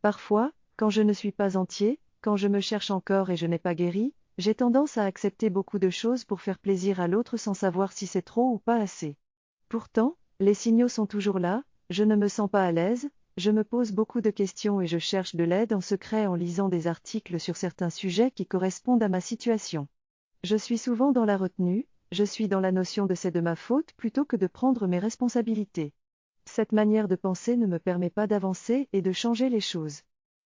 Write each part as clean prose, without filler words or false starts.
Parfois, quand je ne suis pas entier, quand je me cherche encore et je n'ai pas guéri, j'ai tendance à accepter beaucoup de choses pour faire plaisir à l'autre sans savoir si c'est trop ou pas assez. Pourtant, les signaux sont toujours là, je ne me sens pas à l'aise, je me pose beaucoup de questions et je cherche de l'aide en secret en lisant des articles sur certains sujets qui correspondent à ma situation. Je suis souvent dans la retenue, je suis dans la notion de c'est de ma faute plutôt que de prendre mes responsabilités. Cette manière de penser ne me permet pas d'avancer et de changer les choses.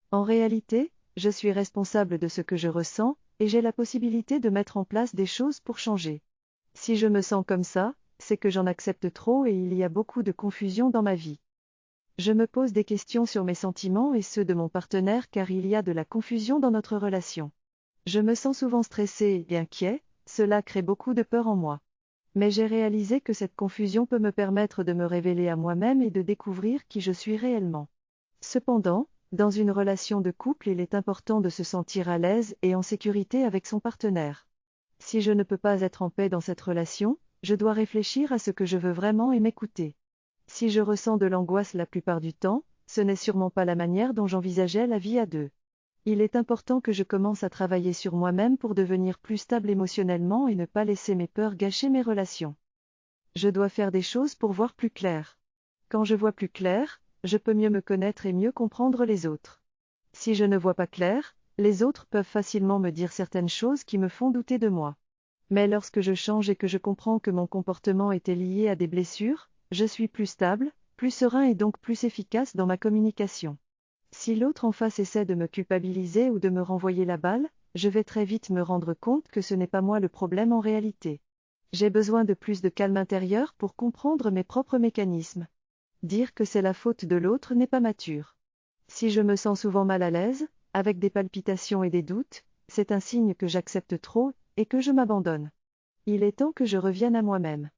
En réalité, je suis responsable de ce que je ressens, et j'ai la possibilité de mettre en place des choses pour changer. Si je me sens comme ça, c'est que j'en accepte trop et il y a beaucoup de confusion dans ma vie. Je me pose des questions sur mes sentiments et ceux de mon partenaire car il y a de la confusion dans notre relation. Je me sens souvent stressé et inquiet, cela crée beaucoup de peur en moi. Mais j'ai réalisé que cette confusion peut me permettre de me révéler à moi-même et de découvrir qui je suis réellement. Cependant, dans une relation de couple, il est important de se sentir à l'aise et en sécurité avec son partenaire. Si je ne peux pas être en paix dans cette relation, je dois réfléchir à ce que je veux vraiment et m'écouter. Si je ressens de l'angoisse la plupart du temps, ce n'est sûrement pas la manière dont j'envisageais la vie à deux. Il est important que je commence à travailler sur moi-même pour devenir plus stable émotionnellement et ne pas laisser mes peurs gâcher mes relations. Je dois faire des choses pour voir plus clair. Quand je vois plus clair, je peux mieux me connaître et mieux comprendre les autres. Si je ne vois pas clair, les autres peuvent facilement me dire certaines choses qui me font douter de moi. Mais lorsque je change et que je comprends que mon comportement était lié à des blessures, je suis plus stable, plus serein et donc plus efficace dans ma communication. Si l'autre en face essaie de me culpabiliser ou de me renvoyer la balle, je vais très vite me rendre compte que ce n'est pas moi le problème en réalité. J'ai besoin de plus de calme intérieur pour comprendre mes propres mécanismes. Dire que c'est la faute de l'autre n'est pas mature. Si je me sens souvent mal à l'aise, avec des palpitations et des doutes, c'est un signe que j'accepte trop et que je m'abandonne. Il est temps que je revienne à moi-même.